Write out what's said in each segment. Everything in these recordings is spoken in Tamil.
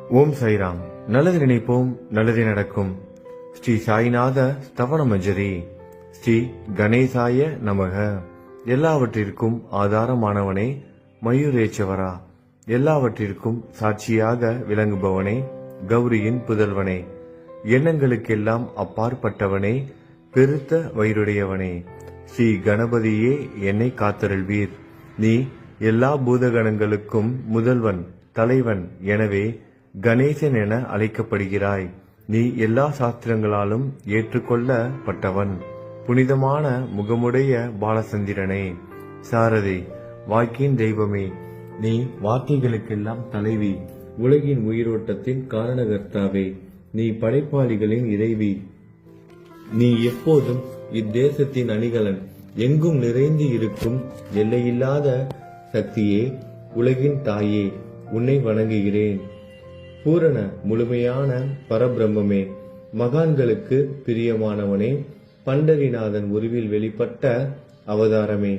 ஓம் சாய்ராம். நல்லது நினைப்போம், நல்லது நடக்கும். ஸ்ரீ சாய்நாத ஸ்தவன மஞ்சரி. ஸ்ரீ கணேசாய நமக. எல்லாவற்றிற்கும் ஆதாரமானவனே, மயூரேச்சவரா, எல்லாவற்றிற்கும் சாட்சியாக விளங்குபவனே, கௌரியின் புதல்வனே, எண்ணங்களுக்கெல்லாம் அப்பாற்பட்டவனே, பெருத்த வயிறுடையவனே, ஸ்ரீ கணபதியே என்னை காத்தருள்வீர். நீ எல்லா பூதகணங்களுக்கும் முதல்வன், தலைவன். எனவே கணேசன் என அழைக்கப்படுகிறாய். நீ எல்லா சாஸ்திரங்களாலும் ஏற்றுக்கொள்ளப்பட்டவன். புனிதமான முகமுடைய பாலசந்திரனே, சாரதி, வாக்கின் தெய்வமே, நீ வார்த்தைகளுக்கெல்லாம் தலைவி, உலகின் உயிரோட்டத்தின் காரணகர்த்தாவே, நீ படைப்பாளிகளின் இறைவி, நீ எப்போதும் இத்தேசத்தின் அணிகலன், எங்கும் நிறைந்து இருக்கும் எல்லையில்லாத சக்தியே, உலகின் தாயே, உன்னை வணங்குகிறேன். பூரண முழுமையான பரபிரம்மே, மகான்களுக்கு பிரியமானவனே, பண்டரிநாதன் உருவில் வெளிப்பட்ட அவதாரமே,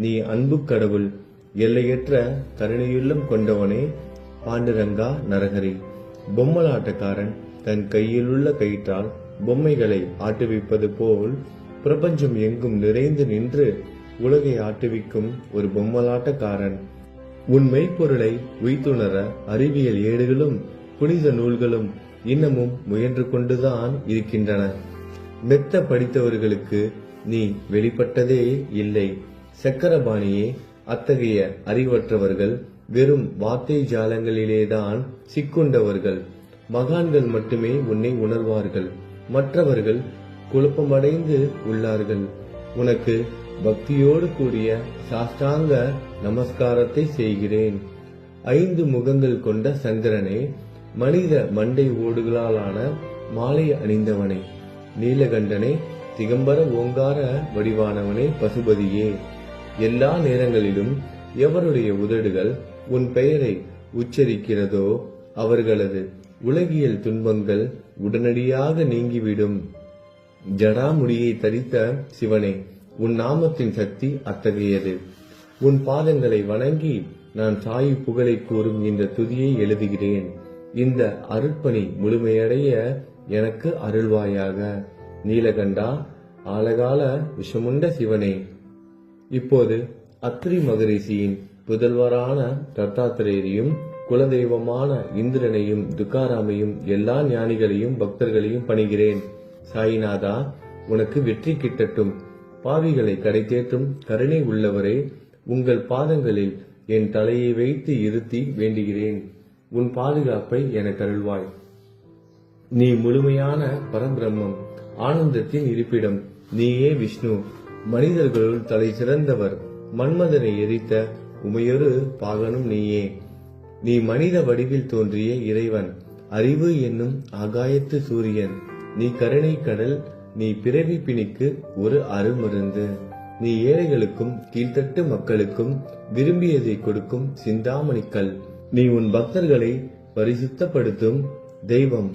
நீ அன்பு கடவுள், எல்லையற்ற கருணையுள்ளம் கொண்டவனே, பாண்டுரங்கா நரகரி. பொம்மலாட்டக்காரன் தன் கையிலுள்ள கயிற்றால் பொம்மைகளை ஆட்டுவிப்பது போல் பிரபஞ்சம் எங்கும் நிறைந்து நின்று உலகை ஆட்டுவிக்கும் ஒரு பொம்மலாட்டக்காரன். உன் மெய்ப்பொருளை உய்த்துணர அறிவியல் ஏடுகளும் புனித நூல்களும் இன்னமும் முயன்று கொண்டுதான் இருக்கின்றன. மெத்த படித்தவர்களுக்கு நீ வெளிப்பட்டதே இல்லை. சக்கரபாணியே, அத்தகைய அறிவற்றவர்கள் வெறும் வார்த்தை ஜாலங்களிலேதான் சிக்குண்டவர்கள். மகான்கள் மட்டுமே உன்னை உணர்வார்கள். மற்றவர்கள் குழப்பமடைந்து உள்ளார்கள். உனக்கு பக்தியோடு கூடிய சாஷ்டாங்க நமஸ்காரத்தை செய்கிறேன். 5 முகங்கள் கொண்ட சந்திரனே, மனித மண்டை ஓடுகளாலான மாலை அணிந்தவனே, நீலகண்டனே, திகம்பர ஓங்கார வடிவானவனே, பசுபதியே, எல்லா நேரங்களிலும் எவருடைய உதடுகள் உன் பெயரை உச்சரிக்கிறதோ அவர்களது உலகியல் துன்பங்கள் உடனடியாக நீங்கிவிடும். ஜடாமுடியை தரித்த சிவனே, உன் நாமத்தின் சக்தி அத்தகையது. உன் பாதங்களை வணங்கி நான் சாயி புகழை கூறும் இந்த துதியை எழுதுகிறேன். இந்த அருட்பணி முழுமையடைய எனக்கு அருள்வாயாக. நீலகண்டா, ஆலகால விஷமுண்ட சிவனே. இப்போது அத்ரி மகரிஷியின் புதல்வரான தத்தாத்திரேயரையும் குலதெய்வமான இந்திரனையும் துக்காராமையும் எல்லா ஞானிகளையும் பக்தர்களையும் பணிகிறேன். சாயிநாதா, உனக்கு வெற்றி கிட்டட்டும். பாவிகளை கடைத்தேற்றும் கருணை உள்ளவரே, உங்கள் பாதங்களில் என் தலையை வைத்து இருத்தி வேண்டுகிறேன். உன் பாதுகாப்பை எனக்கு அருள்வாய். நீ முழுமையான பரபிரம்மம், ஆனந்தத்தின் இருப்பிடம். நீயே விஷ்ணு, மனிதர்களுள் தலை சிறந்தவர். மன்மதனை எரித்த உமையொரு பாகனும் நீயே. நீ மனித வடிவில் தோன்றிய இறைவன், அறிவு என்னும் ஆகாயத்து சூரியன். நீ கருணை கடல், நீ பிறவி பிணிக்கு ஒரு அருமருந்து. நீ ஏழைகளுக்கும் கீழ்த்தட்டு மக்களுக்கும் விரும்பியதை கொடுக்கும் சிந்தாமணிக்கல். நீ உன் பக்தர்களை பரிசுத்தப்படுத்தும் தெய்வம்.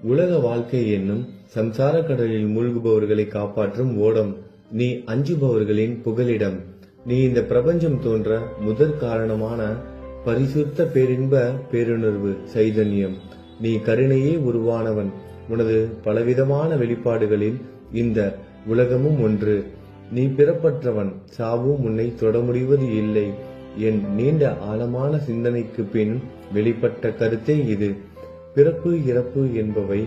உலக வாழ்க்கை என்னும் சம்சார கடலில் மூழ்குபவர்களை காப்பாற்றும் ஓடம். நீ அஞ்சுபவர்களின் புகலிடம். நீ இந்த பிரபஞ்சம் தோன்ற முதற் காரணமான பரிசுத்த பேரின்ப பேருணர்வு சைதன்யம். நீ கருணையே உருவானவன். உனது பலவிதமான வெளிப்பாடுகளில் இந்த உலகமும் ஒன்று. நீ பிறப்பற்றவன், சாவும் உன்னை தொட முடிவது இல்லை. என் நீண்ட ஆழமான சிந்தனைக்கு பின் வெளிப்பட்ட கருத்தே இது. பிறப்பு இறப்பு என்பவை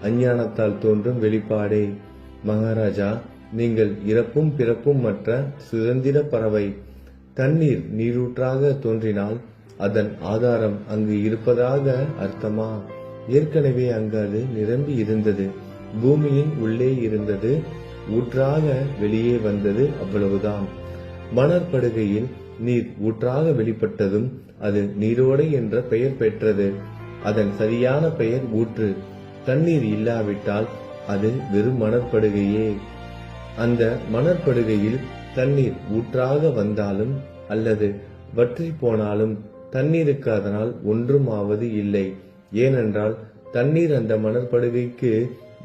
அஞ்ஞானத்தால் தோன்றும் வெளிப்பாடே. மகாராஜா, நீங்கள் இறப்பும் பிறப்பும் மற்ற சுதந்திர பறவை. தண்ணீர் நீரூற்றாக தோன்றினால் அதன் ஆதாரம் அங்கு இருப்பதாக அர்த்தமா? ஏற்கனவே அங்கு அது நிரம்பி இருந்தது. பூமியின் உள்ளே இருந்தது, ஊற்றாக வெளியே வந்தது, அவ்வளவுதான். மணற்படுகையில் நீர் ஊற்றாக வெளிப்பட்டதும் அது நீரோடை என்ற பெயர் பெற்றது. அதன் சரியான பெயர் ஊற்று. தண்ணீர் இல்லாவிட்டால் அது வெறும் மணற்படுகையே. அந்த மணற்படுகையில் தண்ணீர் ஊற்றாக வந்தாலும் அல்லது வற்றி போனாலும் தண்ணீருக்கு அதனால் ஒன்றும் ஆவது இல்லை. ஏனென்றால் தண்ணீர் அந்த மணற்படுகைக்கு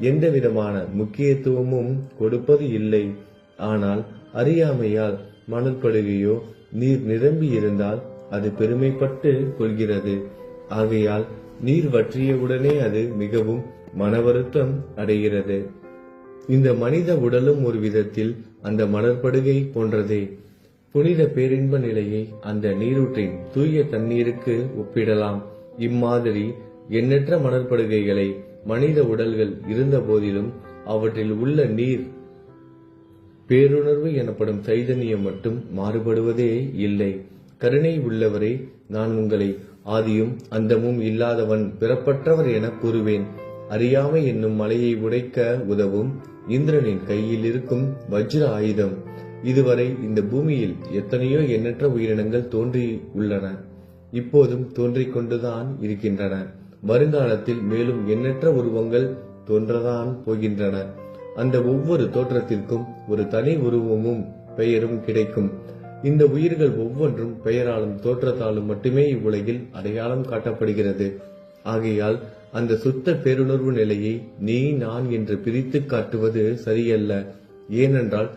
எந்த விதமான முக்கியத்துவமும் கொடுப்பது இல்லை. ஆனால் அறியாமையால் மணற்படுகையோ நீர் நிரம்பி இருந்தால் அது பெருமைப்பட்டு கொள்கிறது. ஆகையால் நீர் வற்றியவுடனே அது மிகவும் மனவருத்தம் அடைகிறது. இந்த மனித உடலும் ஒரு விதத்தில் அந்த மணற்படுகை போன்றதே. புனித பேரின்ப நிலையை அந்த நீரூற்றின் தூய தண்ணீருக்கு ஒப்பிடலாம். இம்மாதிரி எண்ணற்ற மணற்படுகைகளை மனித உடல்கள் இருந்த போதிலும் அவற்றில் உள்ள நீர் பேருணர்வு எனப்படும் சைதன்யம் மட்டும் மாறுபடுவதே இல்லை. கருணை உள்ளவரே, நான் உங்களை ஆதியும் அந்தமும் இல்லாதவன், பிறப்பற்றவர் என கூறுவேன். அறியாமை என்னும் மலையை உடைக்க உதவும் இந்திரனின் கையில் இருக்கும் வஜ்ர ஆயுதம். இதுவரை இந்த பூமியில் எத்தனையோ எண்ணற்ற உயிரினங்கள் தோன்றி உள்ளன, இப்போதும் தோன்றிக் கொண்டுதான் இருக்கின்றன. வருங்காலத்தில் மேலும் எண்ணற்ற உருவங்கள் தோன்றதான் போகின்றன. அந்த ஒவ்வொரு தோற்றத்திற்கும் ஒரு தனி உருவமும் பெயரும் கிடைக்கும். இந்த உயிர்கள் ஒவ்வொன்றும் பெயராலும் தோற்றத்தாலும் மட்டுமே இவ்வுலகில் அடையாளம் காட்டப்படுகிறது. ஆகையால் அந்த சுத்த பேருணர்வு நிலையை நீ நான் என்று பிரித்து காட்டுவது சரியல்ல. ஏனென்றால்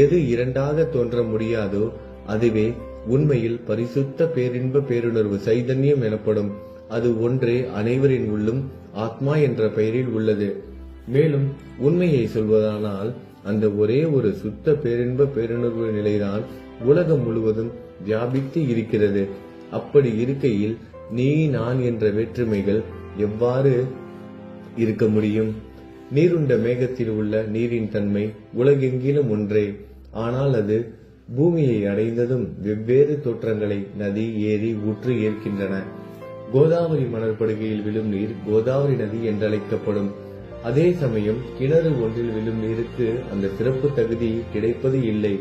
எது இரண்டாக தோன்ற முடியாதோ அதுவே உண்மையில் பரிசுத்த பேரின்ப பேருணர்வு சைதன்யம் எனப்படும். அது ஒன்றே அனைவரின் உள்ளும் ஆத்மா என்ற பெயரில் உள்ளது. மேலும் உண்மையை சொல்வதானால் அந்த ஒரே ஒரு சுத்த பேரின்ப பேருணர்வு நிலைதான் உலகம் முழுவதும் வியாபித்து இருக்கிறது. அப்படி இருக்கையில் நீ நான் என்ற வேற்றுமைகள் எவ்வாறு இருக்க முடியும்? நீருண்ட மேகத்தில் உள்ள நீரின் தன்மை உலகெங்கிலும் ஒன்றே. ஆனால் அது பூமியை அடைந்ததும் வெவ்வேறு தோற்றங்களை நதி, ஏரி, ஊற்று ஏற்கின்றன. கோதாவரி மணற்படுகையில் விழும் நீர் கோதாவரி நதி என்றழைக்கப்படும். அதே சமயம் கிணறு ஒன்றில் விழும் நீருக்கு அந்த சிறப்பு தகுதி கிடைப்பது இல்லை.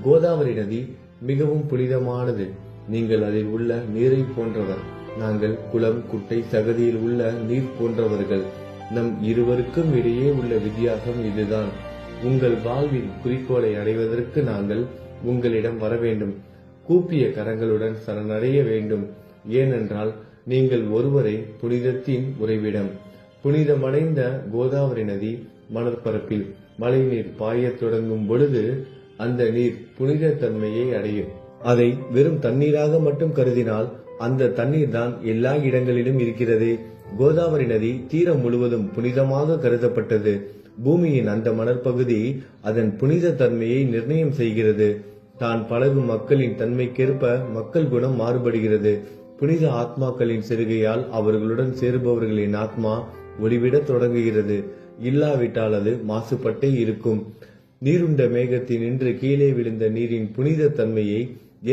கோதாவரி நதி மிகவும் புனிதமானது. நீங்கள் அதில் உள்ள நீரை போன்றவர். நாங்கள் குளம், குட்டை, சகதியில் உள்ள நீர் போன்றவர்கள். நம் இருவருக்கும் இடையே உள்ள வித்தியாசம் இதுதான். உங்கள் வாழ்வின் குறிக்கோளை அடைவதற்கு நாங்கள் உங்களிடம் வர வேண்டும். கூப்பிய கரங்களுடன் சரணடைய வேண்டும். ஏனென்றால் நீங்கள் ஒருவரை புனிதத்தின் உறைவிடம். புனிதமடைந்த கோதாவரி நதி மணற்பரப்பில் மழைநீர் பாயத் தொடங்கும் பொழுது அந்த நீர் புனித தன்மையை அடையும். அதை வெறும் தண்ணீராக மட்டும் கருதினால் அந்த தண்ணீர் தான் எல்லா இடங்களிலும் இருக்கிறது. கோதாவரி நதி தீரம் முழுவதும் புனிதமாக கருதப்பட்டது. பூமியின் அந்த மணற்பகுதி அதன் புனித தன்மையை நிர்ணயம் செய்கிறது. தான் பழகும் மக்களின் தன்மைக்கேற்ப மக்கள் குணம் மாறுபடுகிறது. புனித ஆத்மாக்களின் செருகையால் அவர்களுடன் சேருபவர்களின் ஆத்மா ஒளிவிட தொடங்குகிறது. இல்லாவிட்டால் அது மாசுபட்டே இருக்கும். நீருண்ட மேகத்தின் நின்று கீழே விழுந்த நீரின் புனித தன்மையை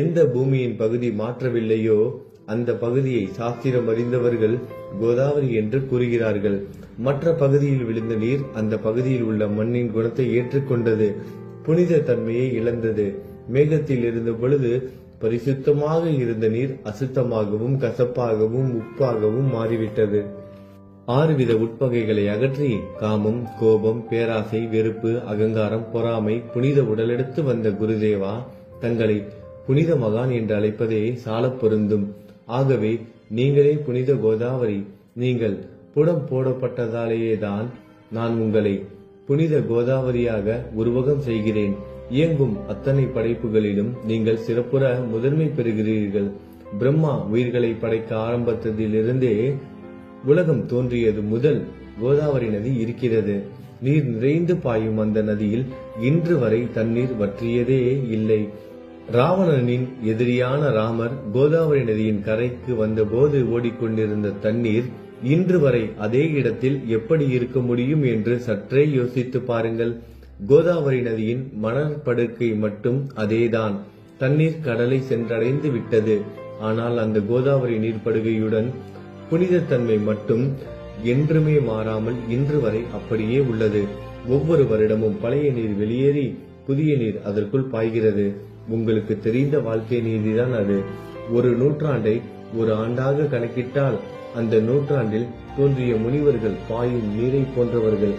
எந்த பூமியின் பகுதி மாற்றவில்லையோ அந்த பகுதியை சாஸ்திரம் அறிந்தவர்கள் கோதாவரி என்று கூறுகிறார்கள். மற்ற பகுதியில் விழுந்த நீர் அந்த பகுதியில் உள்ள மண்ணின் குணத்தை ஏற்றுக்கொண்டது, புனித தன்மையை இழந்தது. மேகத்தில் இருந்த பொழுது பரிசுத்தமாக இருந்த நீர் அசுத்தமாகவும் கசப்பாகவும் உப்பாகவும் மாறிவிட்டது. 6 வித உட்பகைகளை அகற்றி காமம், கோபம், பேராசை, வெறுப்பு, அகங்காரம், பொறாமை புனித உடலெடுத்து வந்த குருதேவா தங்களை புனித மகான் என்று அழைப்பதே சாலப் பொருந்தும். ஆகவே நீங்களே புனித கோதாவரி. நீங்கள் புடம் போடப்பட்டதாலேயேதான் நான் உங்களை புனித கோதாவரியாக உருவகம் செய்கிறேன். இயங்கும் அத்தனை படைப்புகளிலும் நீங்கள் சிறப்புற முதன்மை பெறுகிறீர்கள். பிரம்மா உயிர்களை படைக்க ஆரம்பித்ததிலிருந்தே உலகம் தோன்றியது முதல் கோதாவரி நதி இருக்கிறது. நீர் நிறைந்து பாயும் அந்த நதியில் இன்று வரை தண்ணீர் வற்றியதே இல்லை. ராவணனின் எதிரியான ராமர் கோதாவரி நதியின் கரைக்கு வந்தபோது ஓடிக்கொண்டிருந்த தண்ணீர் இன்று வரை அதே இடத்தில் எப்படி இருக்க முடியும் என்று சற்றே யோசித்து பாருங்கள். கோதாவரி நதியின் மணற்படுக்கை மட்டும் அதேதான். தண்ணீர் கடலை சென்றடைந்து விட்டது. ஆனால் அந்த கோதாவரி நீர்ப்படுகையுடன் புனிதத்தன்மை மட்டும் என்றுமே மாறாமல் இன்று வரை அப்படியே உள்ளது. ஒவ்வொரு வருடமும் பழைய நீர் வெளியேறி புதிய நீர் அதற்குள் பாய்கிறது. உங்களுக்கு தெரிந்த வாழ்க்கை நீதிதான் அது. ஒரு நூற்றாண்டை ஒரு ஆண்டாக கணக்கிட்டால் அந்த நூற்றாண்டில் தோன்றிய முனிவர்கள் பாயும் நீரை போன்றவர்கள்.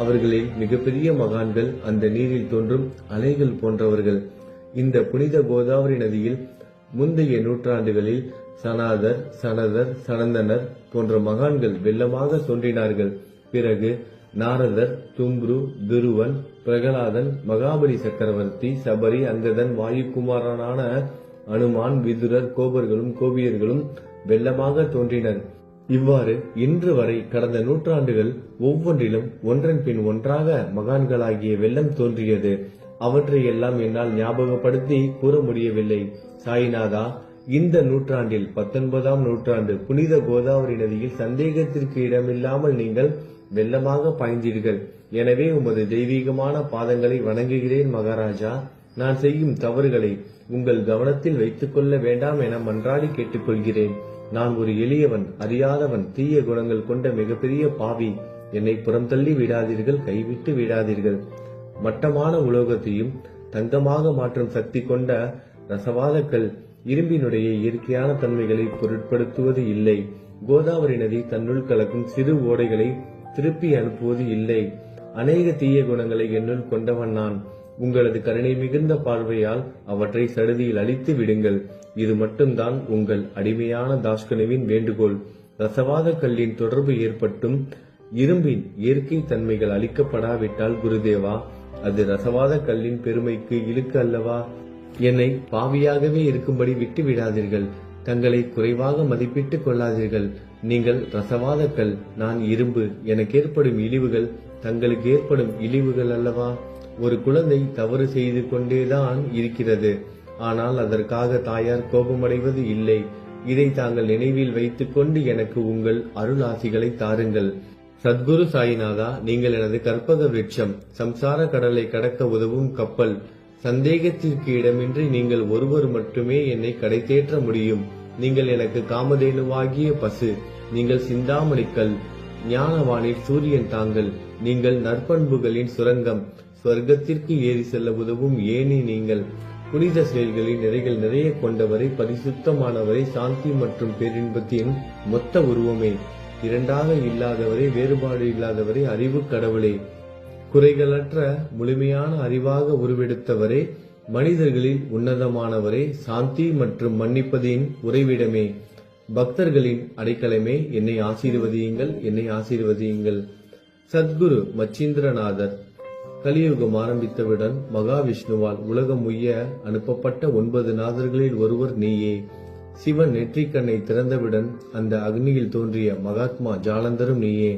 அவர்களில் மிகப்பெரிய மகான்கள் அந்த நீரில் தோன்றும் அலைகள் போன்றவர்கள். இந்த புனித கோதாவரி நதியில் முந்தைய நூற்றாண்டுகளில் சனாதர், சனதர், சனந்தனர் போன்ற மகான்கள் வெள்ளமாக தோன்றினார்கள். பிறகு நாரதர், தும்ரு, துருவன், பிரகலாதன், மகாபலி சக்கரவர்த்தி, சபரி, அங்கதன், வாயுகுமாரனான அனுமான், விதுரர், கோபர்களும் கோபியர்களும் வெள்ளமாக தோன்றினர். இவ்வாறு இன்று வரை கடந்த நூற்றாண்டுகள் ஒவ்வொன்றிலும் ஒன்றன் பின் ஒன்றாக மகான்களாகிய வெள்ளம் தோன்றியது. அவற்றை எல்லாம் என்னால் ஞாபகப்படுத்தி கூற முடியவில்லை. சாய்நாதா, இந்த நூற்றாண்டில் 19ஆம் நூற்றாண்டு புனித கோதாவரி நதியில் சந்தேகத்திற்கு இடமில்லாமல் நீங்கள் வெள்ளமாக பாய்ந்தீர்கள். எனவே உமது தெய்வீகமான பாதங்களை வணங்குகிறேன் மகாராஜா. நான் செய்யும் தவறுகளை உங்கள் கவனத்தில் வைத்துக் கொள்ள வேண்டாம் என மன்றாடி கேட்டுக்கொள்கிறேன். நான் ஒரு எளியவன், அறியாதவன், தீய குணங்கள் கொண்ட மிகப்பெரிய பாவி. என்னை புறந்தள்ளி விடாதீர்கள், கைவிட்டு விடாதீர்கள். மட்டமான உலோகத்தையும் தங்கமாக மாற்றும் சக்தி கொண்ட ரசவாதக்கல் இரும்பினுடைய இயற்கையான தன்மைகளை பொருட்படுத்துவது இல்லை. கோதாவரி நதி தன்னுள் கலக்கும் சிறு ஓடைகளை திருப்பி அனுப்புவது இல்லை. அநேக தீய குணங்களை என்னுள் கொண்டவன் நான். உங்களது கருணை மிகுந்த பார்வையால் அவற்றை சடுதியில் அழித்து விடுங்கள். இது மட்டும்தான் உங்கள் அடிமையான தாஸ்கனுவின் வேண்டுகோள். ரசவாத கல்லின் தொடர்பு ஏற்பட்டும் இரும்பின் இயற்கை தன்மைகள் அளிக்கப்படாவிட்டால் குருதேவா, அது ரசவாத கல்லின் பெருமைக்கு இழுக்கு அல்லவா? என்னை பாவியாகவே இருக்கும்படி விட்டு விடாதீர்கள். தங்களை குறைவாக மதிப்பிட்டுக் கொள்ளாதீர்கள். நீங்கள் ரசவாத கல், நான் இரும்பு. எனக்கு ஏற்படும் இழிவுகள் தங்களுக்கு ஏற்படும் இழிவுகள் அல்லவா? ஒரு குழந்தை தவறு செய்து கொண்டேதான் இருக்கிறது. ஆனால் அதற்காக தாயார் கோபமடைவது இல்லை. இதை தாங்கள் நினைவில் வைத்துக் கொண்டு எனக்கு உங்கள் அருள் ஆசிகளை தாருங்கள். சத்குரு சாய்நாதா, நீங்கள் எனது கற்பக விருட்சம், சம்சார கடலை கடக்க உதவும் கப்பல். சந்தேகத்திற்கு இடமின்றி நீங்கள் ஒருவர் மட்டுமே என்னை கடை தேற்ற முடியும். நீங்கள் எனக்கு காமதேனுவாகிய பசு. நீங்கள் சிந்தாமணிக்கல், ஞானவானில் சூரியன் தாங்கள். நீங்கள் நற்பண்புகளின் சுரங்கம், சொர்க்கத்திற்கு ஏறி செல்ல உதவும் ஏணி நீங்கள். புனித செயல்களின் நிறைகள் நிறைய கொண்டவரை, பரிசுத்தமானவரை, சாந்தி மற்றும் பேரின்பத்தின் மொத்த உருவமே, இரண்டாக இல்லாதவரே, வேறுபாடு இல்லாதவரே, அறிவு கடவுளே, குறைகளற்ற முழுமையான அறிவாக உருவெடுத்தவரே, மனிதர்களில் உன்னதமானவரே, சாந்தி மற்றும் மன்னிப்பதின் உறைவிடமே, பக்தர்களின் அடைக்கலமே, என்னை ஆசீர்வதியுங்கள், என்னை ஆசீர்வதியுங்கள். சத்குரு மச்சீந்திரநாதர். கலியுகம் ஆரம்பித்தவுடன் மகாவிஷ்ணுவால் உலகம் உய்ய அனுப்பப்பட்ட 9 நாதர்களில் ஒருவர் நீயே. சிவன் நெற்றிக்கண்ணை திறந்தவுடன் அந்த அக்னியில் தோன்றிய மகாத்மா ஜாலந்தரும் நீயே.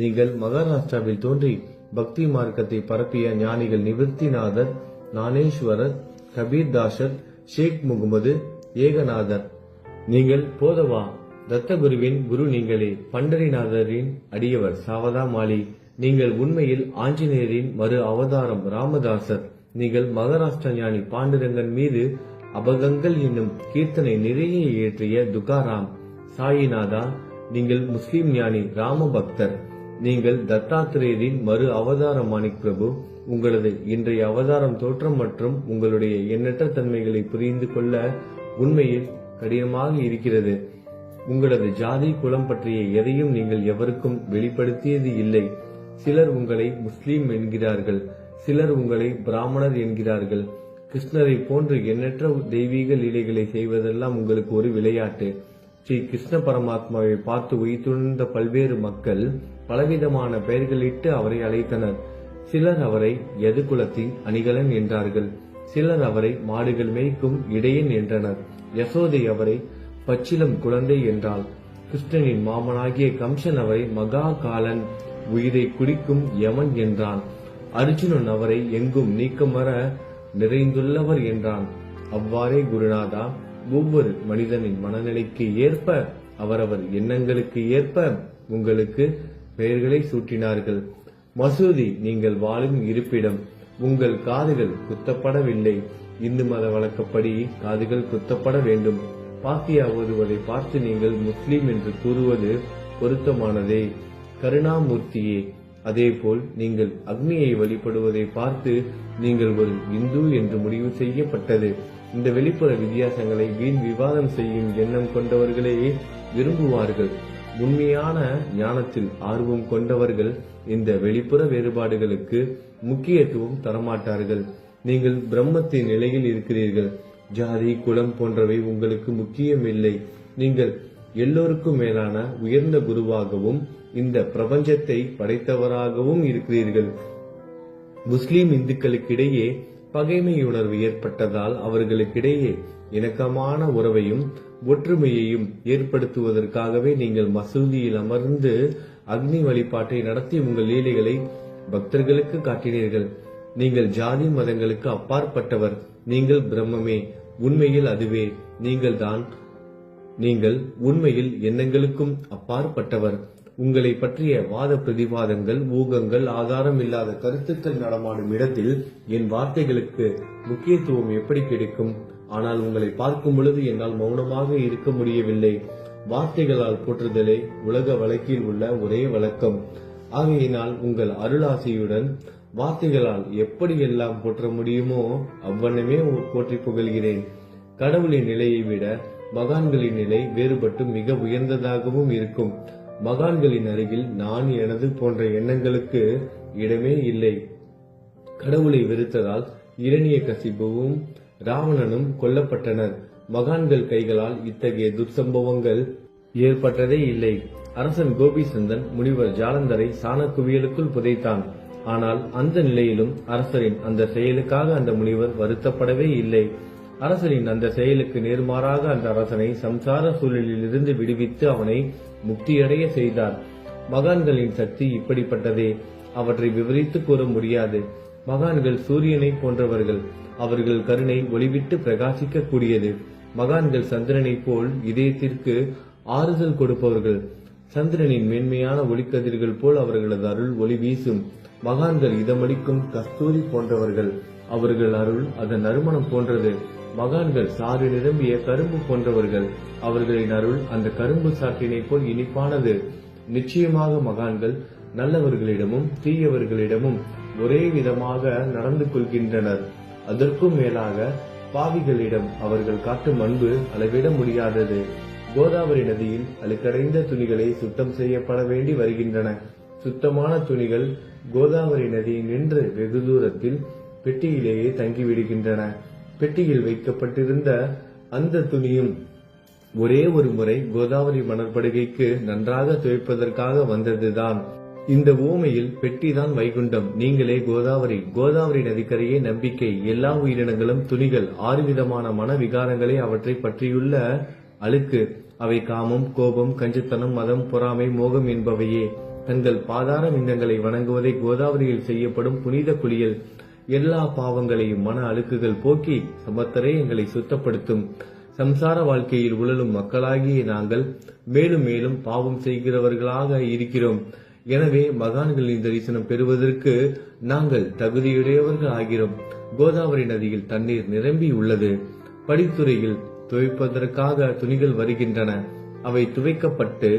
நீங்கள் மகாராஷ்டிராவில் தோன்றி பக்தி மார்க்கத்தை பரப்பிய ஞானிகள் நிவர்த்திநாதர், ஞானேஸ்வரர், கபீர்தாசர், ஷேக் முகமது, ஏகநாதர். நீங்கள் போதவா தத்தகுருவின் குரு நீங்களே. பண்டரிநாதரின் அடியவர் சாவதா மாலி. நீங்கள் உண்மையில் ஆஞ்சநேயரின் மறு அவதாரம் ராமதாசர். நீங்கள் மகாராஷ்டிர ஞானி பாண்டுரங்கன் மீது அபகங்கள் என்னும் கீர்த்தனை நிறைய இயற்றிய துகாராம். சாயிநாதா, நீங்கள் முஸ்லிம் ஞானி ராம பக்தர். நீங்கள் தத்தாத்திரேயரின் மறு அவதாரம் மாணிக் பிரபு. உங்களது இன்றைய அவதாரம் தோற்றம் மற்றும் உங்களுடைய எண்ணற்ற தன்மைகளை புரிந்து கொள்ள உண்மையில் கடினமாக இருக்கிறது. உங்களது ஜாதி குலம் பற்றிய எதையும் நீங்கள் எவருக்கும் வெளிப்படுத்தியது இல்லை. சிலர் உங்களை முஸ்லீம் என்கிறார்கள், சிலர் உங்களை பிராமணர் என்கிறார்கள். கிருஷ்ணரை போன்று எண்ணற்ற தெய்வீக லீலைகளை செய்வதெல்லாம் உங்களுக்கு ஒரு விளையாட்டு. ஸ்ரீ கிருஷ்ண பரமாத்மாவை பார்த்து உயிர்த்துணர்ந்த பல்வேறு மக்கள் பலவிதமான பெயர்களிட்டு அவரை அழைத்தனர். சிலர் அவரை யது குலத்தின் அணிகலன் என்றார்கள். சிலர் அவரை மாடுகள் மேய்க்கும் இடையன் என்றனர். யசோதை அவரை பச்சிலம் குழந்தை என்றாள். கிருஷ்ணனின் மாமனாகிய கம்சன் அவரை மகா காலன், உயிரை குடிக்கும் யமன் என்றான். அர்ஜுனன் அவரை எங்கும் நீக்கமர நிறைந்துள்ளவர் என்றான். அவ்வாறே குருநாதா, ஒவ்வொரு மனிதனின் மனநிலைக்கு ஏற்ப, அவரவர் எண்ணங்களுக்கு ஏற்ப உங்களுக்கு பெயர்களை சூட்டினார்கள். மசூதி நீங்கள் வாழும் இருப்பிடம். உங்கள் காதுகள் குத்தப்படவில்லை. இந்து மத வழக்கப்படி காதுகள் குத்தப்பட வேண்டும். பாத்தியா ஓதுவதை பார்த்து நீங்கள் முஸ்லீம் என்று கூறுவது பொருத்தமானதே. கருணாமூர்த்தியே, அதேபோல் நீங்கள் அக்னியை வழிபடுவதை பார்த்து நீங்கள் ஒரு இந்து என்று முடிவு செய்யப்பட்டது. இந்த வெளிப்புற வித்தியாசங்களை வீண் விவாதம் செய்யும் எண்ணம் கொண்டவர்களே விரும்புவார்கள். உண்மையான ஞானத்தில் ஆர்வம் கொண்டவர்கள் இந்த வெளிப்புற வேறுபாடுகளுக்கு முக்கியத்துவம் தரமாட்டார்கள். நீங்கள் பிரம்மத்தின் நிலையில் இருக்கிறீர்கள். ஜாதி குலம் போன்றவை உங்களுக்கு முக்கியமில்லை. நீங்கள் எல்லோருக்கும் மேலான உயர்ந்த குருவாகவும் இந்த பிரபஞ்சத்தை படைத்தவராகவும் இருக்கிறீர்கள். முஸ்லிம் இந்துக்களுக்கிடையே பகைமை உணர்வு ஏற்பட்டதால் அவர்களுக்கிடையே இணக்கமான உறவையும் ஒற்றுமையையும் ஏற்படுத்துவதற்காகவே நீங்கள் மசூதியில் அமர்ந்து அக்னி வழிபாட்டை நடத்தி உங்கள் லீலைகளை பக்தர்களுக்கு காட்டினீர்கள். நீங்கள் ஜாதி மதங்களுக்கு அப்பாற்பட்டவர். நீங்கள் பிரம்மமே. உண்மையில் அதுவே நீங்கள் உண்மையில் எண்ணங்களுக்கும் அப்பாற்பட்டவர். உங்களை பற்றிய வாத பிரதிவாதங்கள், ஊகங்கள், ஆதாரம் இல்லாத கருத்துக்கள் நடமாடும் இடத்தில் என் வார்த்தைகளுக்கு முக்கியத்துவம் எப்படி கிடைக்கும்? ஆனால் உங்களை பார்க்கும் பொழுது என்னால் மௌனமாக இருக்க முடியவில்லை. வார்த்தைகளால் போற்றுதலே உலக வழக்கில் உள்ள ஒரே வழக்கம். ஆகையினால் உங்கள் அருளாசியுடன் வார்த்தைகளால் எப்படியெல்லாம் போற்ற முடியுமோ அவ்வண்ணமே போற்றி புகழ்கிறேன். கடவுளின் நிலையை விட மகான்களின் நிலை வேறுபட்டு மிக உயர்ந்ததாகவும் இருக்கும். மகான்களின் அருகில் நான், எனது போன்ற எண்ணங்களுக்கு இடமே இல்லை. கடவுளை வெறுத்ததால் இரணியகசிபுவும் ராவணனும் கொல்லப்பட்டனர். மகான்கள் கைகளால் இத்தகைய துர்சம்பவங்கள் ஏற்பட்டதே இல்லை. அரசன் கோபிசந்தன் முனிவர் ஜாலந்தரை சாணக்குவியலுக்குள் புதைத்தான். ஆனால் அந்த நிலையிலும் அரசரின் அந்த செயலுக்காக அந்த முனிவர் வருத்தப்படவே இல்லை. அரசரின் அந்த செயலுக்கு நேர்மாறாக அந்த அரசனை சம்சார சூழலிலிருந்து விடுவித்து அவனை முக்தியடைய செய்தார். மகான்களின் சக்தி இப்படிப்பட்டதே. அவற்றை விவரித்து கூற முடியாது. மகான்கள் சூரியனை போன்றவர்கள். அவர்கள் கருணை ஒளிவிட்டு பிரகாசிக்க கூடியது. மகான்கள் சந்திரனை போல் இதயத்திற்கு ஆறுதல் கொடுப்பவர்கள். சந்திரனின் மேன்மையான ஒளிக்கதிர்கள் போல் அவர்களது அருள் ஒளி வீசும். மகான்கள் இதமளிக்கும் கஸ்தூரி போன்றவர்கள். அவர்கள் அருள் அதன் நறுமணம் போன்றது. மகான்கள் சாறு நிரம்பிய கரும்பு போன்றவர்கள். அவர்களின் அருள் அந்த கரும்பு சாற்றினை போல் இனிப்பானது. நிச்சயமாக மகான்கள் நல்லவர்களிடமும் தீயவர்களிடமும் ஒரே விதமாக நடந்து கொள்கின்றனர். அதற்கும் மேலாக பாவிகளிடம் அவர்கள் காட்டும் அன்பு அளவிட முடியாதது. கோதாவரி நதியில் அழுக்கடைந்த துணிகளை சுத்தம் செய்யப்பட வேண்டி வருகின்றன. சுத்தமான துணிகள் கோதாவரி நதியை நின்று வெகு தூரத்தில் பெட்டியிலேயே தங்கிவிடுகின்றன. பெட்டியில் வைக்கப்பட்டிருந்த அந்த துணியும் ஒரே ஒரு முறை கோதாவரி மணற்படுகைக்கு நன்றாக துவைப்பதற்காக வந்ததுதான். இந்த ஊமையில் பெட்டிதான் வைகுண்டம், நீங்களே கோதாவரி. கோதாவரி நதிக்கரையே நம்பிக்கை. எல்லா உயிரினங்களும் துணிகள். 6 விதமான மன விகாரங்களே அவற்றை பற்றியுள்ள அழுக்கு. அவை காமம், கோபம், கஞ்சித்தனம், மதம், பொறாமை, மோகம் என்பவையே. தங்கள் பாதார விந்தங்களை வணங்குவதை கோதாவரியில் செய்யப்படும் புனித குளியல் எல்லா பாவங்களையும் மன அழுக்குகள் போக்கி சமத்தரே எங்களை சுத்தப்படுத்தும். சம்சார வாழ்க்கையில் உழலும் மக்களாகிய நாங்கள் மேலும் மேலும் பாவம் செய்கிறவர்களாக இருக்கிறோம். எனவே மகான்களின் தரிசனம் பெறுவதற்கு நாங்கள் தகுதியுடையவர்கள் ஆகிறோம். கோதாவரி நதியில் தண்ணீர் நிரம்பி உள்ளது. படித்துறையில் துவைப்பதற்காக துணிகள் வருகின்றன. அவை துவைக்கப்பட்டு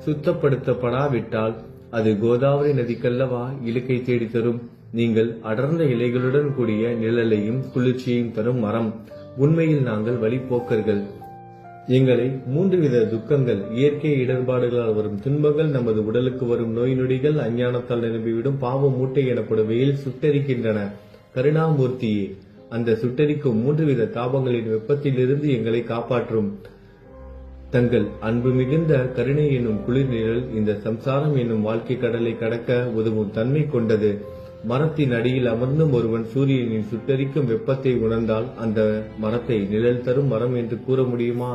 சுத்தப்படுத்தப்படாவிட்டால் அது கோதாவரி நதிக்கல்லவா இழுக்கை தேடி தரும். நீங்கள் அடர்ந்த இலைகளுடன் கூடிய நிழலையும் குளிர்ச்சியையும் தரும் மரம். உண்மையில் நாங்கள் வழிபோக்கர்கள். எங்களை 3 வித துக்கங்கள், இயற்கை இடர்பாடுகளால் வரும் துன்பங்கள், நமது உடலுக்கு வரும் நோய் நொடிகள், அஞ்ஞானத்தால் நிரம்பிவிடும் பாவ மூட்டை எனப்படுவையில் சுட்டரிக்கின்றன. கருணாமூர்த்தியே, அந்த சுட்டரிக்கும் 3 வித தாபங்களின் வெப்பத்திலிருந்து எங்களை காப்பாற்றும். தங்கள் அன்பு மிகுந்த கருணை என்னும் குளிர் நிழல் இந்த சம்சாரம் என்னும் வாழ்க்கை கடலை கடக்க உதவும் தன்மை கொண்டது. மரத்தின் அடியில் அமர்ந்தும் ஒருவன் சூரியனின் சுட்டரிக்கும் வெப்பத்தை உணர்ந்தால் அந்த மரத்தை நிழல் தரும் மரம் என்று கூற முடியுமா?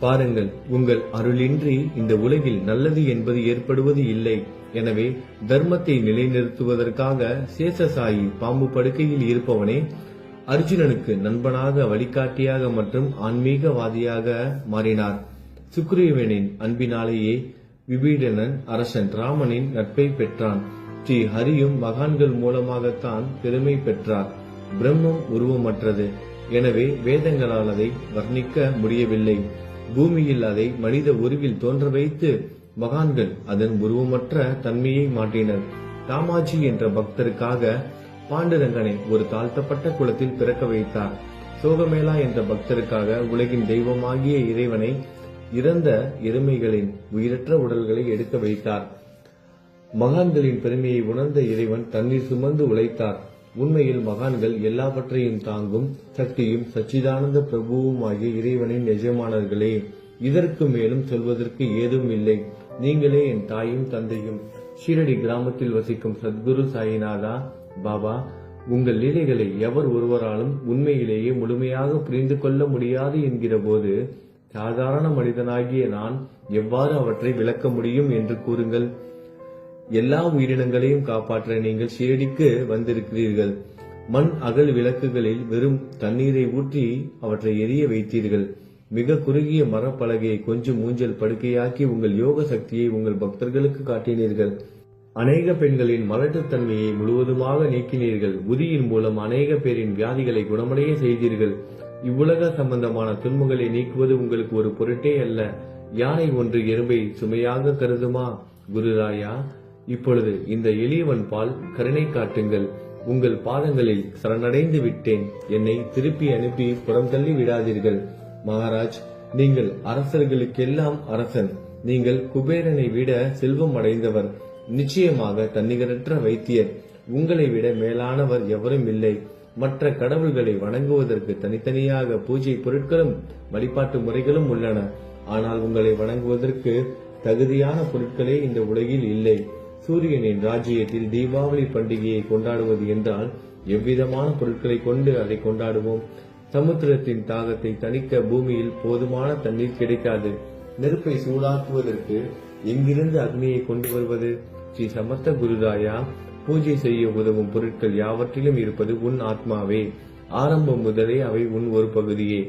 பாருங்கள், உங்கள் அருளின்றி இந்த உலகில் நல்லது என்பது ஏற்படுவது இல்லை. எனவே தர்மத்தை நிலைநிறுத்துவதற்காக சேஷசாயி பாம்பு படுக்கையில் இருப்பவனே அர்ஜுனனுக்கு நண்பனாக, வழிகாட்டியாக மற்றும் ஆன்மீகவாதியாக மாறினார். சுக்ரீவனின் அன்பினாலேயே விபீடனன் அரசன் ராமனின் நட்பை பெற்றான். ஸ்ரீ ஹரியும் மகான்கள் மூலமாகத்தான் பெருமை பெற்றார். பிரம்மம் உருவமற்றது. எனவே வேதங்களால் அதை வர்ணிக்க முடியவில்லை. பூமியில் அதை மனித உருவில் தோன்ற வைத்து மகான்கள் அதன் உருவமற்ற தன்மையை மாற்றினர். ராமாஜி என்ற பக்தருக்காக பாண்டுரங்கனை ஒரு தாழ்த்தப்பட்ட குலத்தில் பிறக்க வைத்தார். சோகமேளா என்ற பக்தருக்காக உலகின் தெய்வமாகிய இறைவனை இறந்த எருமைகளின் உயிரற்ற உடல்களை எடுக்க வைத்தார். மகான்களின் பெருமையை உணர்ந்த இறைவன் தண்ணீர் சுமந்து உழைத்தார். உண்மையில் மகான்கள் எல்லாவற்றையும் தாங்கும் சக்தியும் சச்சிதானந்த பிரபுவுமாகிய இறைவனின் எஜமானர்களே. இதற்கு மேலும் சொல்வதற்கு ஏதும் இல்லை. நீங்களே என் தாயும் தந்தையும். ஷீரடி கிராமத்தில் வசிக்கும் சத்குரு சாயிநாதா பாபா, உங்கள் லீலைகளை எவர் ஒருவராலும் உண்மையிலேயே முழுமையாக புரிந்து கொள்ள முடியாது என்கிற போது சாதாரண மனிதனாகிய நான் எவ்வாறு அவற்றை விளக்க முடியும் என்று கூறுங்கள். எல்லா உயிரினங்களையும் காப்பாற்ற நீங்கள் ஷீரடிக்கு வந்திருக்கிறீர்கள். மண் அகல் விளக்குகளில் வெறும் தண்ணீரை ஊற்றி அவற்றை எரிய வைத்தீர்கள். மிக குறுகிய மரப்பலகையை கொஞ்சம் ஊஞ்சல் படுக்கையாக்கி உங்கள் யோக சக்தியை உங்கள் பக்தர்களுக்கு காட்டினீர்கள். அநேக பெண்களின் மலட்டுத்தன்மையை முழுவதுமாக நீக்கினீர்கள். உதியின் மூலம் அநேக பேரின் வியாதிகளை குணமடைய செய்தீர்கள். இவ்வுலக சம்பந்தமான துன்பங்களை நீக்குவது உங்களுக்கு ஒரு பொருட்டே அல்ல. யானை ஒன்று எறும்பை சுமையாக கருதுமா? குருராயா, இப்பொழுது இந்த எளியவன் பால் கருணை காட்டுங்கள். உங்கள் பாதங்களில் சரணடைந்து விட்டேன். என்னை திருப்பி அனுப்பி புறம் தள்ளி விடாதீர்கள். மகாராஜ், நீங்கள் அரசர்களுக்கெல்லாம் அரசன். நீங்கள் குபேரனை விட செல்வம் அடைந்தவர். நிச்சயமாக தன்னிகரற்ற வைத்தியர். உங்களை விட மேலானவர் எவரும் இல்லை. மற்ற கடவுள்களை வணங்குவதற்கு தனித்தனியாக பூஜை பொருட்களும் வழிபாட்டு முறைகளும் உள்ளன. ஆனால் உங்களை வணங்குவதற்கு தகுதியான பொருட்களே இந்த உலகில் இல்லை. சூரியனின் ராஜ்யத்தில் தீபாவளி பண்டிகையை கொண்டாடுவது என்றால் எவ்விதமான பொருட்களை கொண்டு அதை கொண்டாடுவோம்? சமுத்திரத்தின் தாகத்தை தணிக்க பூமியில் போதுமான தண்ணீர் கிடைக்காது. நெருப்பை சூடாக்குவதற்கு எங்கிருந்து அக்னியை கொண்டு வருவது? ஸ்ரீ சமர்த்த குருராயா, பூஜை செய்ய உதவும் பொருட்கள் யாவற்றிலும் இருப்பது உன் ஆத்மாவே. ஆரம்பம் முதலே அவை உன் ஒரு பகுதியே.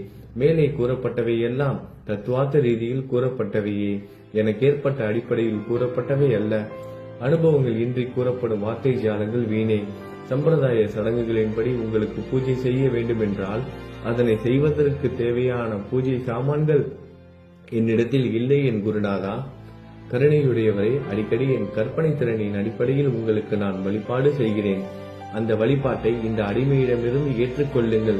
மேலே கூறப்பட்டவை எல்லாம் தத்துவார்த்த ரீதியில் கூறப்பட்டவையே. எனக்கு ஏற்பட்ட அடிப்படையில் கூறப்பட்டவை அல்ல. அனுபவங்கள் இன்றி கூறப்படும் வார்த்தை ஜாலங்கள் வீணே. சம்பிரதாய சடங்குகளின்படி உங்களுக்கு பூஜை செய்ய வேண்டும் என்றால் அதனை செய்வதற்கு தேவையான பூஜை சாமான்கள் என்னிடத்தில் இல்லை என் குருநாதா. கருணையுடையவரை, அடிக்கடி என் கற்பனை திறனின் அடிப்படையில் உங்களுக்கு நான் வழிபாடு செய்கிறேன். அந்த வழிபாட்டை இந்த அடிமையிடமிருந்து ஏற்றுக்கொள்ளுங்கள்.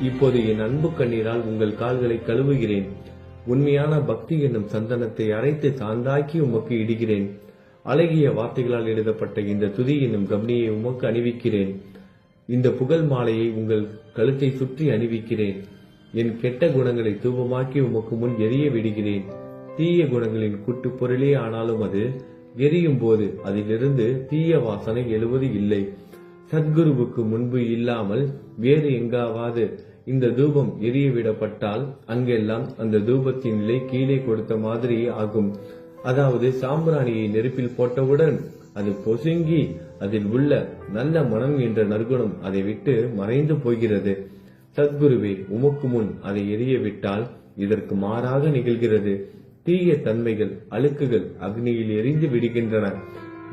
இப்போது என் அன்பு கண்ணீரால் உங்கள் கால்களை கழுவுகிறேன். உண்மையான பக்தி என்னும் சந்தனத்தை அரைத்து சாந்தாக்கி உமக்கு இடுகிறேன். அழகிய வார்த்தைகளால் எழுதப்பட்ட இந்த துதி என்னும் கம்னியை உமக்கு அணிவிக்கிறேன். இந்த புகழ் மாலையை உங்கள் கழுத்தை சுற்றி அணிவிக்கிறேன். என் கெட்ட குணங்களை தூபமாக்கி உமக்கு முன் எரிய விடுகிறேன். தீய குணங்களின் கூட்டு பொருளே ஆனாலும் அது எரியும் போது அதிலிருந்து தீய வாசனை எழுவது இல்லை. சத்குருவுக்கு முன்பு இல்லாமல் வேறு எங்காவது இந்த தூபம் எரியவிடப்பட்டால் அங்கெல்லாம் அந்த தூபத்தின் நிலை கீழே கொடுத்த மாதிரி ஆகும். அதாவது சாம்பிராணியை நெருப்பில் போட்டவுடன் அது பொசுங்கி அதில் உள்ள நல்ல மனம் என்ற நற்குணம் அதை விட்டு மறைந்து போகிறது. சத்குருவே, உமக்கு முன் அதை எரிய விட்டால் இதற்கு மாறாக நிகழ்கிறது. தீய தன்மைகள், அழுக்குகள் அக்னியில் எரிந்து விடுகின்றன.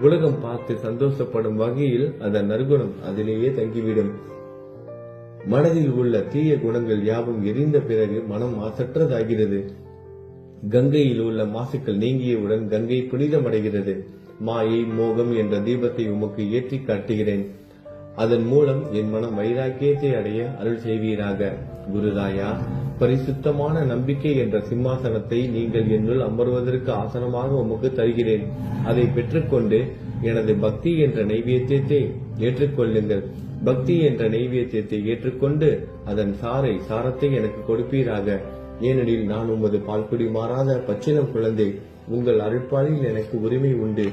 உலகம் பார்த்து சந்தோஷப்படும் வகையில் அதன் நற்குணம் அதிலேயே தங்கிவிடும். மனதில் உள்ள தீய குணங்கள் யாவும் எரிந்த பிறகு மனம் மாசற்றதாகிறது. கங்கையில் உள்ள மாசுக்கள் நீங்கியவுடன் கங்கை புனிதமடைகிறது. மாயை, மோகம் என்ற தீபத்தை உமக்கு ஏற்றி காட்டுகிறேன். அதன் மூலம் என் மனம் வைராக்கியத்தை அடைய அருள் செய்வீராக. குருராயா, பரிசுத்தமான நம்பிக்கை என்ற சிம்மாசனத்தை நீங்கள் என்னுள் அமர்வதற்கு ஆசனமாக உமக்கு தருகிறேன். அதை பெற்றுக்கொண்டு எனது பக்தி என்ற நைவேத்தியத்தை ஏற்றுக்கொள்ளுங்கள். பக்தி என்ற நைவேத்தியத்தை ஏற்றுக்கொண்டு அதன் சாரத்தை எனக்கு கொடுப்பீராக. ஏனெனில் நான் உமது பால்குடி மாறாத பச்சிலம் குழந்தை. உங்கள் அருட்பாலில் எனக்கு உரிமை உண்டு.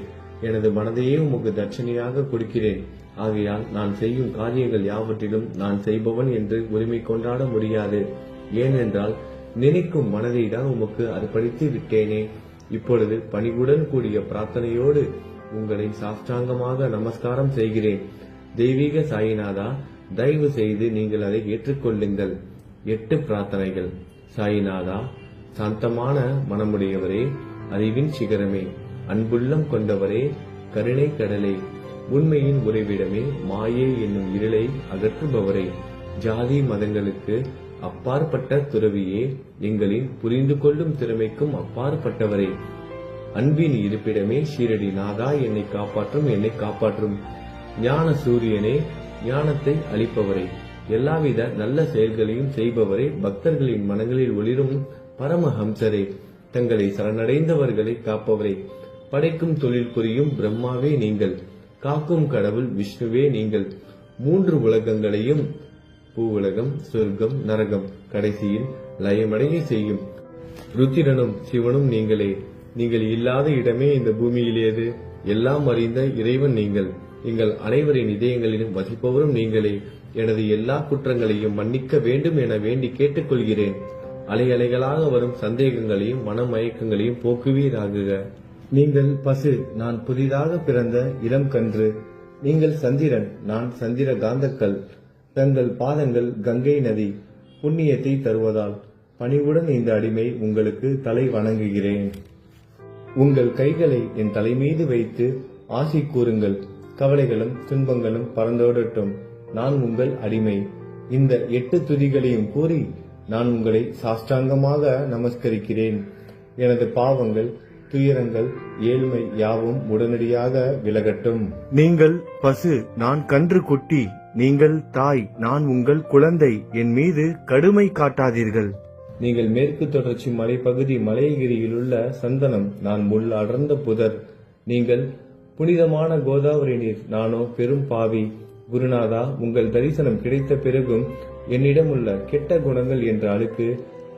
எனது மனதையே உமக்கு தட்சணையாக கொடுக்கிறேன். ஆகையால் நான் செய்யும் காரியங்கள் யாவற்றிலும் நான் செய்பவன் என்று உரிமை கொண்டாட முடியாது. ஏனென்றால் நினைக்கும் மனதை தான் உமக்கு அர்ப்பணித்து விட்டேனே. இப்பொழுது பணிவுடன் கூடிய பிரார்த்தனையோடு உங்களை சாஷ்டாங்கமாக நமஸ்காரம் செய்கிறேன். தெய்வீக சாயிநாதா, தயவு செய்து நீங்கள் அதை ஏற்றுக்கொள்ளுங்கள். 8 பிரார்த்தனைகள். சாயிநாதா, சாந்தமான மனமுடையவரே, அறிவின் சிகரமே, அன்புள்ளம் கொண்டவரே, கருணை கடலே, உண்மையின் உறைவிடமே, மாயை என்னும் இருளை அகற்றுபவரே, ஜாதி மதங்களுக்கு அப்பாற்பட்ட துறவியே, எங்களின் புரிந்து கொள்ளும் திறமைக்கும் அப்பாற்பட்டவரே, அன்பின் இருப்பிடமே, ஷீரடி நாதா, என்னை காப்பாற்றும் ஞான சூரியனே, ஞானத்தை அளிப்பவரே, எல்லாவித நல்ல செயல்களையும் செய்பவரே, பக்தர்களின் மனங்களில் ஒளிரும் பரமஹம்சரே, தங்களை சரணடைந்தவர்களை காப்பவரே, படைக்கும் தொழில் புரியும் பிரம்மாவே நீங்கள், காக்கும் கடவுள் விஷ்ணுவே நீங்கள், 3 உலகங்களையும், பூவுலகம், சொர்க்கம், நரகம், கடைசியில் லயமடைய செய்யும் ருத்திரனும் சிவனும் நீங்களே. நீங்கள் இல்லாத இடமே இந்த பூமியில் ஏது? எல்லாம் அறிந்த இறைவன் நீங்கள். எங்கள் அனைவரின் இதயங்களிலும் வசிப்பவரும் நீங்களே. எனது எல்லா குற்றங்களையும் மன்னிக்க வேண்டும் என வேண்டி கேட்டுக்கொள்கிறேன். அலைகளாக வரும் சந்தேகங்களையும் மனமயக்கங்களையும் போக்குவீராகுக. நீங்கள் பசு, நான் புதிதாக பிறந்த இளம் கன்று. நீங்கள் சந்திரன், நான் சந்திர காந்தக்கல். தங்கள் பாதங்கள் கங்கை நதி, புண்ணியத்தை தருவதால் பணிவுடன் இந்த அடிமை உங்களுக்கு தலை வணங்குகிறேன். உங்கள் கைகளை என் தலைமீது வைத்து ஆசி கூறுங்கள். கவலைகளும் துன்பங்களும் பறந்தோடட்டும். நான் உங்கள் அடிமை. இந்த 8 துதிகளையும் கூறி நான் உங்களை சாஷ்டாங்கமாக நமஸ்கரிக்கிறேன். எனது பாவங்கள், துயரங்கள், ஏழ்மை யாவும் உடனடியாக விலகட்டும். நீங்கள் பசு, நான் கன்று குட்டி. நீங்கள் தாய், நான் உங்கள் குழந்தை. என் மீது கடுமை காட்டாதீர்கள். நீங்கள் மேற்கு தொடர்ச்சி மலைப்பகுதி மலையகிரியில் உள்ள சந்தனம், நான் முள் அடர்ந்த புதர். நீங்கள் புனிதமான கோதாவரி நீர், நானோ பெரும் பாவி. குருநாதா, உங்கள் தரிசனம் கிடைத்த பிறகும் என்னிடம் உள்ள கெட்ட குணங்கள் என்ற அழுக்கு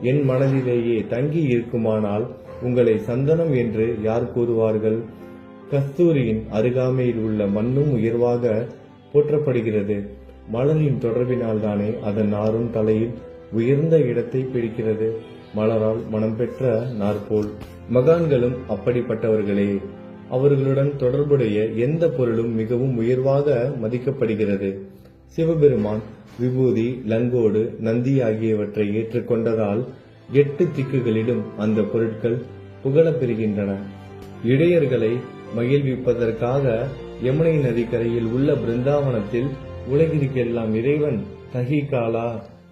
என் மனதிலேயே தங்கி இருக்குமானால் உங்களை சந்தனம் என்று யார் கூறுவார்கள்? கஸ்தூரியின் அருகாமையில் உள்ள மண்ணும் உயர்வாக போற்றப்படுகிறது. மலரின் தொடர்பினால் தானே அதன் நாரும் தலையில் உயர்ந்த இடத்தை பிடிக்கிறது. மலரால் மனம் பெற்ற நாற்போல் மகான்களும் அப்படிப்பட்டவர்களே. அவர்களுடன் தொடர்புடைய எந்த பொருளும் மிகவும் உயர்வாக மதிக்கப்படுகிறது. சிவபெருமான் விபூதி, லங்கோடு, நந்தி ஆகியவற்றை ஏற்றுக்கொண்டதால் 8 திக்குகளிலும் அந்த பொருட்கள் புகழப்பெறுகின்றன. இடையர்களை மகிழ்விப்பதற்காக யமுனை நதிக்கரையில் உள்ள பிருந்தாவனத்தில் உலகிற்கெல்லாம் இறைவன் தகிகாலா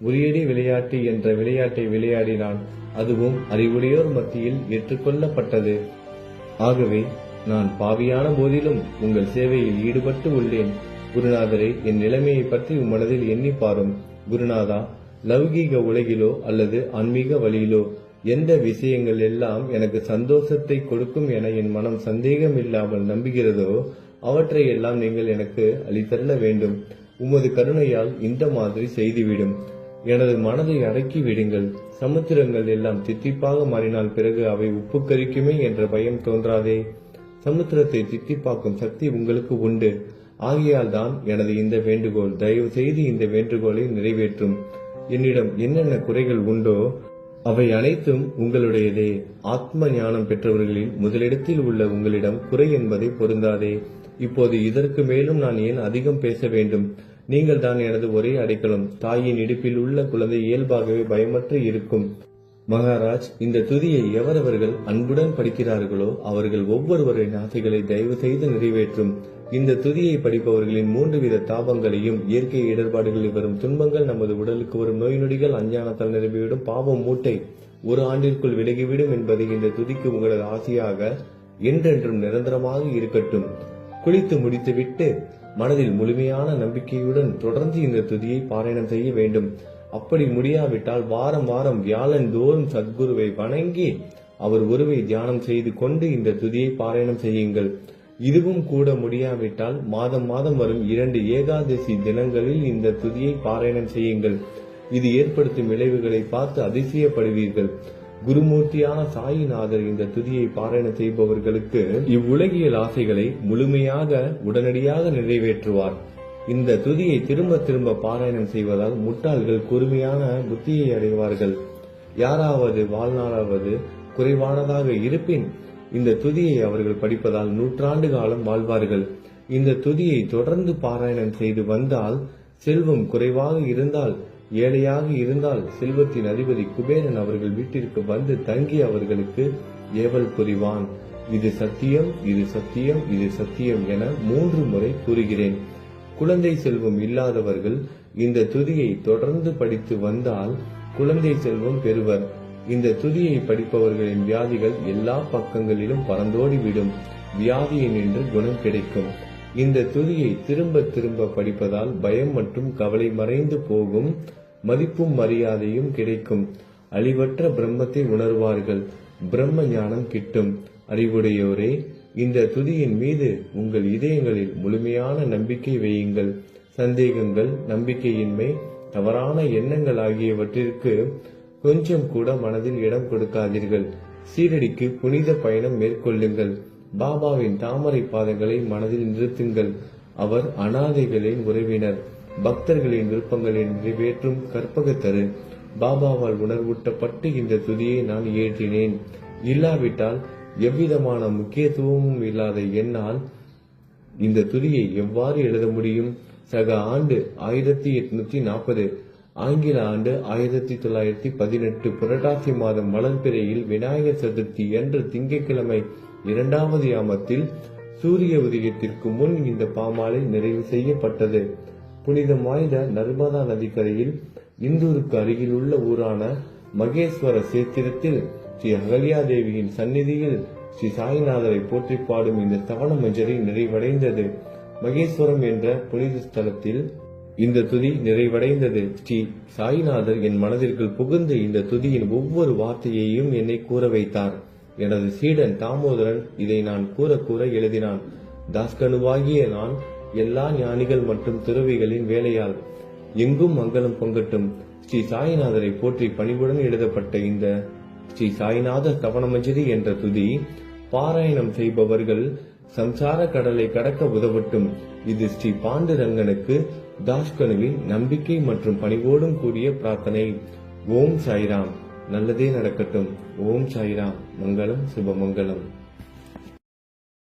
உரியடி விளையாட்டு என்ற விளையாட்டை விளையாடினான். அதுவும் அறிவுடையோர் மத்தியில் ஏற்றுக்கொள்ளப்பட்டது. ஆகவே நான் பாவியான போதிலும் உங்கள் சேவையில் ஈடுபட்டு உள்ளேன். குருநாதரை, என் நிலைமையை பற்றி மனதில் எண்ணி பாரும். குருநாதா, லௌகீக உலகிலோ அல்லது ஆன்மீக வழியிலோ எந்த விஷயங்கள் எல்லாம் எனக்கு சந்தோஷத்தை கொடுக்கும் என என் மனம் சந்தேகம் இல்லாமல் நம்புகிறதோ அவற்றை எல்லாம் நீங்கள் எனக்கு அளித்தள்ள வேண்டும். உமது கருணையால் இந்த மாதிரி செய்துவிடும். எனது மனதை அடக்கி விடுங்கள். சமுத்திரங்கள் எல்லாம் தித்திப்பாக மாறினால் பிறகு அவை உப்பு கரிக்குமே என்ற பயம் தோன்றாதே. சமுத்திரத்தை தித்திப்பாக்கும் சக்தி உங்களுக்கு உண்டு. ஆகையால் தான் எனது இந்த வேண்டுகோள். தயவு செய்து இந்த வேண்டுகோளை நிறைவேற்றும். என்னிடம் என்னென்ன குறைகள் உண்டோ அவை அனைத்தும் உங்களுடையதே. ஆத்ம ஞானம் பெற்றவர்களின் முதலிடத்தில் உள்ள உங்களிடம் குறை என்பதை பொருந்தாதே. இப்போது இதற்கு மேலும் நான் ஏன் அதிகம் பேச வேண்டும்? நீங்கள் தான் எனது ஒரே அடைக்கலம். தாயின் இடுப்பில் உள்ள குழந்தை இயல்பாகவே பயமற்று இருக்கும். மகாராஜ், இந்த துதியை எவரவர்கள் அன்புடன் படிக்கிறார்களோ அவர்கள் ஒவ்வொருவரின் ஆசைகளை தயவு செய்து நிறைவேற்றும். இந்த துதியை படிப்பவர்களின் 3 வித தாபங்களையும், இயற்கை இடர்பாடுகளில் வரும் துன்பங்கள், நமது உடலுக்கு வரும் நோய் நொடிகள், அஞ்ஞானத்தால் நிரம்பிவிடும் பாவம் மூட்டை 1 ஆண்டிற்குள் விலகிவிடும் என்பதை இந்த துதிக்கு உங்களது ஆசையாக என்றென்றும் நிரந்தரமாக இருக்கட்டும். குளித்து முடித்துவிட்டு மனதில் முழுமையான நம்பிக்கையுடன் தொடர்ந்து இந்த துதியை பாராயணம் செய்ய வேண்டும். அப்படி முடியாவிட்டால் வாரம் வாரம் வியாழன் தோறும் சத்குருவை வணங்கி அவர் உருவை தியானம் செய்து கொண்டு இந்த துதியை பாராயணம் செய்யுங்கள். இதுவும் கூட முடியாவிட்டால் மாதம் மாதம் வரும் 2 ஏகாதசி தினங்களில் இந்த துதியை பாராயணம் செய்யுங்கள். இது ஏற்படுத்தும் விளைவுகளை பார்த்து அதிசயப்படுவீர்கள். குருமூர்த்தியான சாயிநாதர் இந்த துதியை பாராயணம் செய்பவர்களுக்கு இவ்வுலகியல் ஆசைகளை முழுமையாக உடனடியாக நிறைவேற்றுவார். இந்த துதியை திரும்ப திரும்ப பாராயணம் செய்வதால் முட்டாள்கள் கூர்மையான புத்தியை அடைவார்கள். யாராவது வாழ்நாளாவது குறைவானதாக இருப்பின் இந்த துதியை அவர்கள் படிப்பதால் 100 ஆண்டு காலம் வாழ்வார்கள். இந்த துதியை தொடர்ந்து பாராயணம் செய்து வந்தால் செல்வம் குறைவாக இருந்தால், ஏழையாக இருந்தால் செல்வத்தின் அதிபதி குபேரன் அவர்கள் வீட்டிற்கு வந்து தங்கி அவர்களுக்கு ஏவல் புரிவான். இது சத்தியம், இது சத்தியம், இது சத்தியம் என 3 முறை கூறுகிறேன். குழந்தை செல்வம் இல்லாதவர்கள் இந்த துதியை தொடர்ந்து படித்து வந்தால் குழந்தை செல்வம் பெறுவர். இந்த துதியை படிப்பவர்களின் வியாதிகள் எல்லா பக்கங்களிலும் பறந்தோடிவிடும். வியாதியை நின்று குணம் கிடைக்கும். இந்த துதியை திரும்ப திரும்ப படிப்பதால் பயம் மற்றும் கவலை மறைந்து போகும். மதிப்பும் மரியாதையும் கிடைக்கும். அழிவற்ற பிரம்மத்தை உணர்வார்கள். பிரம்ம ஞானம் கிட்டும். அறிவுடையோரே, இந்த துதியின் மீது உங்கள் இதயங்களில் முழுமையான நம்பிக்கை வையுங்கள். சந்தேகங்கள், நம்பிக்கையின்மை, தவறான எண்ணங்கள் ஆகியவற்றிற்கு கொஞ்சம் கூட மனதில் இடம் கொடுக்காதீர்கள். சீரடிக்கு புனித பயணம் மேற்கொள்ளுங்கள். பாபாவின் தாமரை பாதங்களை மனதில் நிறுத்துங்கள். அவர் அனாதைகளின் உறவினர், பக்தர்களின் விருப்பங்களை நிறைவேற்றும் கற்பகத்தரு. பாபாவால் உணர்வூட்டப்பட்டு இந்த துதியை நான் இயற்றினேன். இல்லாவிட்டால் எவ்விதமான முக்கியத்துவமும் இல்லாத என்னால் இந்த துதியை எவ்வாறு எழுத முடியும்? சக ஆண்டு 1840, ஆங்கில ஆண்டு 1918 புரட்டாசி மாதம் வளர்பிறையில் விநாயகர் சதுர்த்தி என்ற திங்கட்கிழமை 2வது யாமத்தில் சூரிய உதயத்திற்கு முன் இந்த பாமாலை நிறைவு செய்யப்பட்டது. புனிதம் வாய்ந்த நர்மதா நதிக்கரையில் இந்தூருக்கு அருகில் உள்ள ஊரான மகேஸ்வர சேத்திரத்தில் ஸ்ரீ அகல்யாதேவியின் சந்நிதியில் ஸ்ரீ சாய்நாதரை போற்றி பாடும் இந்த ஸ்தவன மஞ்சரி நிறைவடைந்தது. மகேஸ்வரம் என்ற புனித ஸ்தலத்தில் இந்த துதி நிறைவடைந்தது. ஸ்ரீ சாய்நாதர் என் மனதிற்குள் புகுந்து இந்த துதியின் ஒவ்வொரு வார்த்தையையும் என்னை கூற வைத்தார். எனது சீடன் தாமோதரன் இதை நான் கூற கூற எழுதினான். தாஸ்கனுவாகிய நான் எல்லா ஞானிகள் மற்றும் துறவிகளின் வேலையால் எங்கும் மங்களம் பொங்கட்டும். ஸ்ரீ சாய்நாதரை போற்றி பணிவுடன் எழுதப்பட்ட இந்த ஸ்ரீ சாய்நாத ஸ்தவனமஞ்சரி என்ற துதி பாராயணம் செய்பவர்கள் சம்சார கடலை கடக்க உதவட்டும். இது ஸ்ரீ பாண்டுரங்கனுக்கு தாஸ்கனுவின் நம்பிக்கை மற்றும் பணிவோடும் கூடிய பிரார்த்தனை. ஓம் சாய்ராம். நல்லதே நடக்கட்டும். ஓம் சாய்ராம். மங்களம் சுபமங்கலம்.